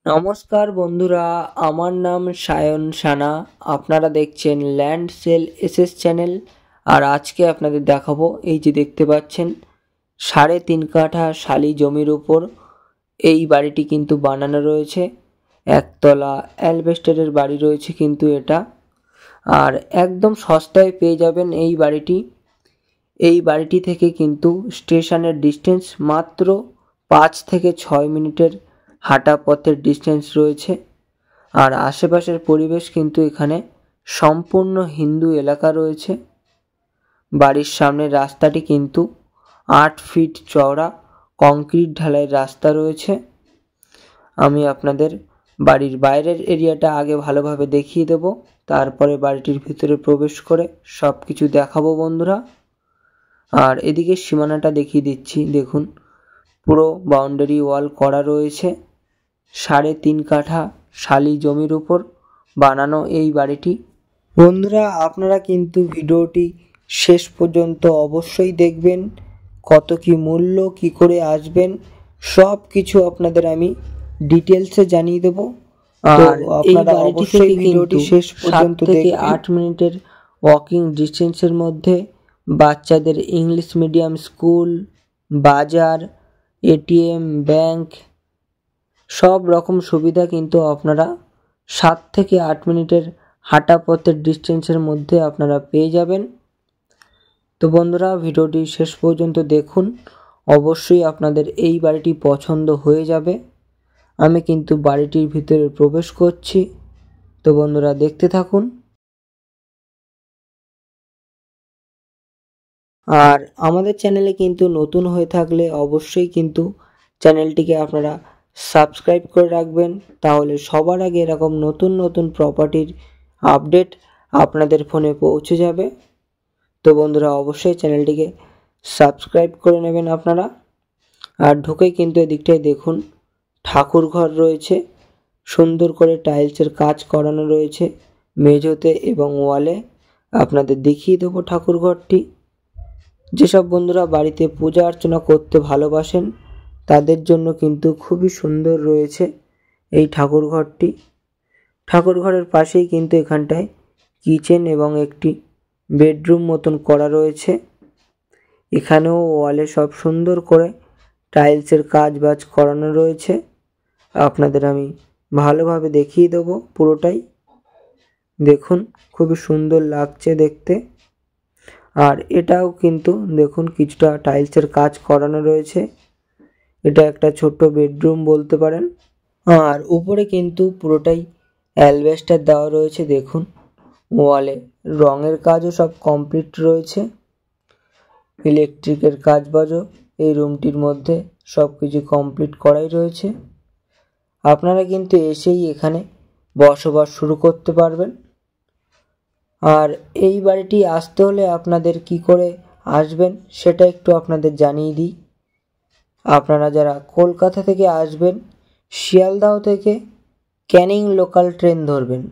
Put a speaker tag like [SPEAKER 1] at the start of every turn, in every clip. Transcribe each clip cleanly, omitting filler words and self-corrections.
[SPEAKER 1] নমস্কার বন্ধুরা, আমার নাম সায়ন সানা। আপনারা দেখছেন ল্যান্ড সেল এসএস চ্যানেল। আর আজকে আপনাদের দেখাবো, এই যে দেখতে পাচ্ছেন 3.5 কাঠা শালি জমির উপর এই বাড়িটি কিন্তু বানানো রয়েছে। একতলা অ্যালবেস্টারের বাড়ি রয়েছে কিন্তু এটা, আর একদম সস্তায় পেয়ে যাবেন এই বাড়িটি। এই বাড়িটি থেকে কিন্তু স্টেশনের ডিস্টেন্স মাত্র 5 থেকে 6 মিনিটের হাঁটা পথের ডিস্টেন্স রয়েছে। আর আশেপাশের পরিবেশ কিন্তু এখানে সম্পূর্ণ হিন্দু এলাকা রয়েছে। বাড়ির সামনের রাস্তাটি কিন্তু 8 ফিট চওড়া কংক্রিট ঢালাইয়ের রাস্তা রয়েছে। আমি আপনাদের বাড়ির বাইরের এরিয়াটা আগে ভালোভাবে দেখিয়ে দেব, তারপরে বাড়িটির ভিতরে প্রবেশ করে সব কিছু দেখাবো বন্ধুরা। আর এদিকে সীমানাটা দেখিয়ে দিচ্ছি, দেখুন পুরো বাউন্ডারি ওয়াল করা রয়েছে। 3.5 কাঠা শালি জমির উপর বানানো এই বাড়িটি। বন্ধুরা, আপনারা কিন্তু ভিডিওটি শেষ পর্যন্ত অবশ্যই দেখবেন। কত কি মূল্য, কি করে আসবেন, সব কিছু আপনাদের আমি ডিটেলসে জানিয়ে দেব। আর আপনারা অবশ্যই ভিডিওটি শেষ পর্যন্ত দেখবেন। 8 মিনিটের ওয়াকিং ডিস্টেন্সের মধ্যে বাচ্চাদের ইংলিশ মিডিয়াম স্কুল, বাজার, এটিএম, ব্যাংক সব রকম সুবিধা কিন্তু আপনারা 7 থেকে 8 মিনিটের হাঁটা পথের ডিস্টেন্সের মধ্যে আপনারা পেয়ে যাবেন। তো বন্ধুরা, ভিডিওটি শেষ পর্যন্ত দেখুন, অবশ্যই আপনাদের এই বাড়িটি পছন্দ হয়ে যাবে। আমি কিন্তু বাড়িটির ভিতরে প্রবেশ করছি, তো বন্ধুরা দেখতে থাকুন। আর আমাদের চ্যানেলে কিন্তু নতুন হয়ে থাকলে অবশ্যই কিন্তু চ্যানেলটিকে আপনারা সাবস্ক্রাইব করে রাখবেন, তাহলে সবার আগে এরকম নতুন নতুন প্রপার্টির আপডেট আপনাদের ফোনে পৌঁছে যাবে। তো বন্ধুরা, অবশ্যই চ্যানেলটিকে সাবস্ক্রাইব করে নেবেন আপনারা। আর ঢুকেই কিন্তু এদিকটায় দেখুন ঠাকুর ঘর রয়েছে, সুন্দর করে টাইলসের কাজ করানো রয়েছে মেঝোতে এবং ওয়ালে। আপনাদের দেখিয়ে দেবো ঠাকুর ঘরটি। যেসব বন্ধুরা বাড়িতে পূজা অর্চনা করতে ভালোবাসেন তাদের জন্য কিন্তু খুবই সুন্দর রয়েছে এই ঠাকুর ঘরটি। ঠাকুর ঘরের পাশেই কিন্তু এখানটায় কিচেন এবং একটি বেডরুম মতন করা রয়েছে। এখানেও ওয়ালে সব সুন্দর করে টাইলসের কাজ বাজ করানো রয়েছে। আপনাদের আমি ভালোভাবে দেখিয়ে দেবো পুরোটাই। দেখুন খুবই সুন্দর লাগছে দেখতে। আর এটাও কিন্তু দেখুন কিছুটা টাইলসের কাজ করানো রয়েছে। এটা একটা ছোট্ট বেডরুম বলতে পারেন। আর উপরে কিন্তু পুরোটাই অ্যালবেস্টার দেওয়া রয়েছে। দেখুন ওয়ালে রঙের কাজও সব কমপ্লিট রয়েছে। ইলেকট্রিকের কাজ বাজও এই রুমটির মধ্যে সব কিছু কমপ্লিট করাই রয়েছে। আপনারা কিন্তু এসেই এখানে বসবাস শুরু করতে পারবেন। আর এই বাড়িটি আসতে হলে আপনাদের কি করে আসবেন সেটা একটু আপনাদের জানিয়ে দিই। আপনারা যারা কলকাতা থেকে আসবেন, শিয়ালদহ থেকে ক্যানিং লোকাল ট্রেন ধরবেন,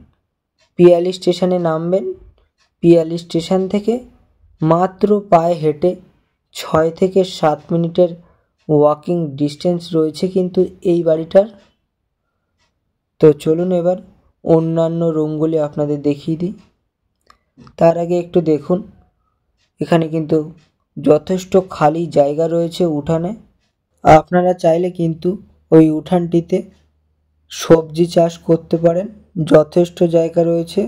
[SPEAKER 1] পিয়ালি স্টেশনে নামবেন। পিয়ালি স্টেশন থেকে মাত্র পায়ে হেঁটে 6 থেকে 7 মিনিটের ওয়াকিং ডিস্টেন্স রয়েছে কিন্তু এই বাড়িটার। তো চলুন এবার অন্যান্য রুমগুলি আপনাদের দেখিয়ে দিই। তার আগে একটু দেখুন, এখানে কিন্তু যথেষ্ট খালি জায়গা রয়েছে উঠানে। আপনারা চাইলে কিন্তু ওই উঠানটিতে সবজি চাষ করতে পারেন, যথেষ্ট জায়গা রয়েছে।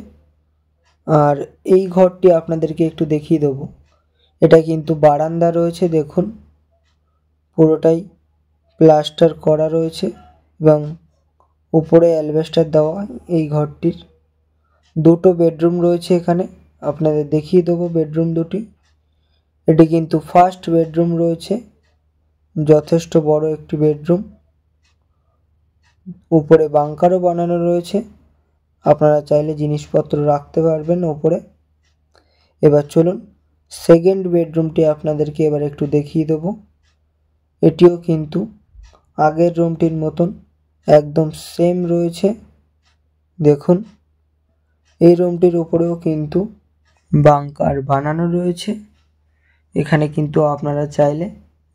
[SPEAKER 1] আর এই ঘরটি আপনাদেরকে একটু দেখিয়ে দেবো। এটা কিন্তু বারান্দা রয়েছে, দেখুন পুরোটাই প্লাস্টার করা রয়েছে এবং উপরে অ্যালবেস্টার দেওয়া। এই ঘরটির 2টো বেডরুম রয়েছে এখানে, আপনাদের দেখিয়ে দেবো বেডরুম দুটি। এটি কিন্তু ফার্স্ট বেডরুম রয়েছে, যথেষ্ট বড় একটি বেডরুম। উপরে বাংকারও বানানো রয়েছে, আপনারা চাইলে জিনিসপত্র রাখতে পারবেন ওপরে। এবার চলুন সেকেন্ড বেডরুমটি আপনাদেরকে এবার একটু দেখিয়ে দেবো। এটিও কিন্তু আগের রুমটির মতন একদম সেম রয়েছে। দেখুন এই রুমটির উপরেও কিন্তু বাংকার বানানো রয়েছে। এখানে কিন্তু আপনারা চাইলে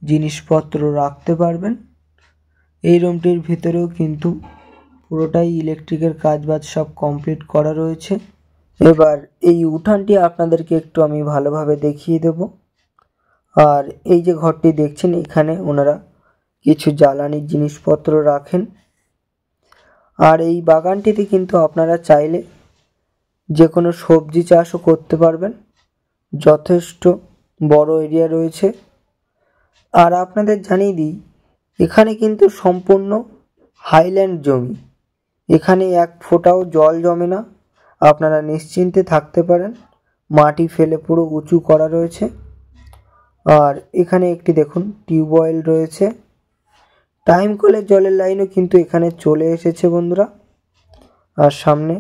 [SPEAKER 1] জিনিসপত্র রাখতে পারবেন। এই রুমটির ভিতরেও কিন্তু পুরোটাই ইলেকট্রিকের কাজবাজ সব কমপ্লিট করা রয়েছে। এবার এই উঠানটি আপনাদেরকে একটু আমি ভালোভাবে দেখিয়ে দেব। আর এই যে ঘরটি দেখছেন, এখানে ওনারা কিছু জ্বালানির জিনিসপত্র রাখেন। আর এই বাগানটিতে কিন্তু আপনারা চাইলে যে কোনো সবজি চাষও করতে পারবেন, যথেষ্ট বড় এরিয়া রয়েছে। আর আপনাদের জানিয়ে দিই, এখানে কিন্তু সম্পূর্ণ হাইল্যান্ড জমি, এখানে এক ফোঁটাও জল জমে না, আপনারা নিশ্চিন্তে থাকতে পারেন। মাটি ফেলে পুরো উঁচু করা রয়েছে। আর এখানে একটি দেখুন টিউবওয়েল রয়েছে, টাইম কলের জলের লাইনও কিন্তু এখানে চলে এসেছে বন্ধুরা। আর সামনে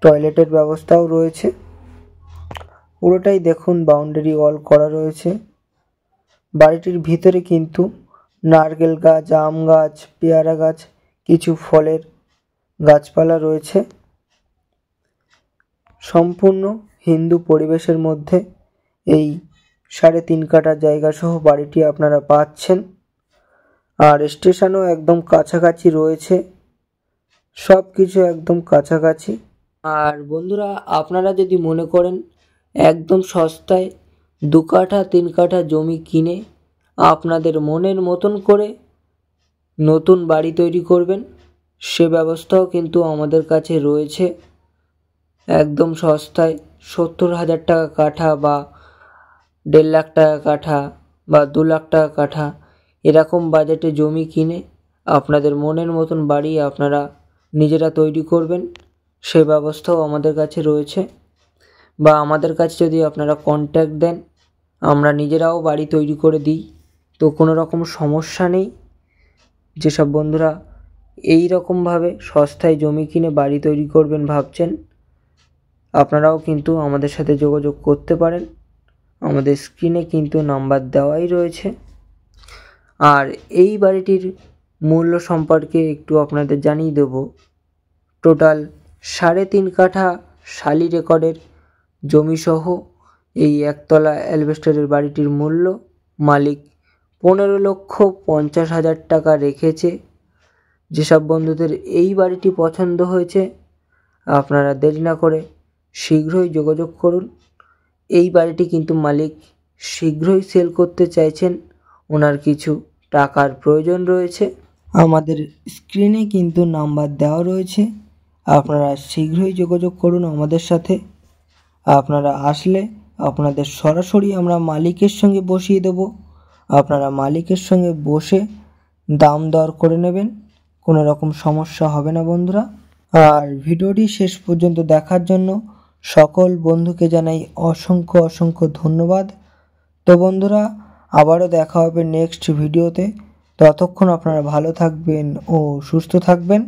[SPEAKER 1] টয়লেটের ব্যবস্থাও রয়েছে। পুরোটাই দেখুন বাউন্ডারি ওয়াল করা রয়েছে। বাড়িটির ভিতরে কিন্তু নারকেল গাছ, আম গাছ, পেয়ারা গাছ, কিছু ফলের গাছপালা রয়েছে। সম্পূর্ণ হিন্দু পরিবেশের মধ্যে এই 3.5 কাঠা জায়গা সহ বাড়িটি আপনারা পাচ্ছেন। আর স্টেশনও একদম কাছাকাছি রয়েছে, সব কিছু একদম কাছাকাছি। আর বন্ধুরা, আপনারা যদি মনে করেন একদম সস্তায় 2 কাঠা 3 কাঠা জমি কিনে আপনাদের মনের মতন করে নতুন বাড়ি তৈরি করবেন, সে ব্যবস্থাও কিন্তু আমাদের কাছে রয়েছে। একদম সস্তায় 70,000 টাকা কাঠা বা 1.5 লাখ টাকা কাঠা বা 2 লাখ টাকা কাঠা, এরকম বাজেটে জমি কিনে আপনাদের মনের মতন বাড়ি আপনারা নিজেরা তৈরি করবেন, সে ব্যবস্থাও আমাদের কাছে রয়েছে। বা আমাদের কাছে যদি আপনারা কন্ট্যাক্ট দেন, আমরা নিজেরাও বাড়ি তৈরি করে দিই। তো কোনো রকম সমস্যা নেই। যেসব বন্ধুরা এই রকমভাবে সস্তায় জমি কিনে বাড়ি তৈরি করবেন ভাবছেন, আপনারাও কিন্তু আমাদের সাথে যোগাযোগ করতে পারেন। আমাদের স্ক্রিনে কিন্তু নাম্বার দেওয়াই রয়েছে। আর এই বাড়িটির মূল্য সম্পর্কে একটু আপনাদের জানিয়ে দেব। টোটাল 3.5 কাঠা শালি রেকর্ডের জমিসহ এই একতলা অ্যালবেস্টারের বাড়িটির মূল্য মালিক 15,50,000 টাকা রেখেছে। যেসব বন্ধুদের এই বাড়িটি পছন্দ হয়েছে, আপনারা দেরি না করে শীঘ্রই যোগাযোগ করুন। এই বাড়িটি কিন্তু মালিক শীঘ্রই সেল করতে চাইছেন, ওনার কিছু টাকার প্রয়োজন রয়েছে। আমাদের স্ক্রিনে কিন্তু নাম্বার দেওয়া রয়েছে, আপনারা শীঘ্রই যোগাযোগ করুন আমাদের সাথে। আপনারা আসলে আপনাদের সরাসরি আমরা মালিকের সঙ্গে বসিয়ে দেব, আপনারা মালিকের সঙ্গে বসে দাম দর করে নেবেন, কোনো রকম সমস্যা হবে না বন্ধুরা। আর ভিডিওটি শেষ পর্যন্ত দেখার জন্য সকল বন্ধুকে জানাই অসংখ্য অসংখ্য ধন্যবাদ। তো বন্ধুরা, আবারও দেখা হবে নেক্সট ভিডিওতে। ততক্ষণ আপনারা ভালো থাকবেন ও সুস্থ থাকবেন।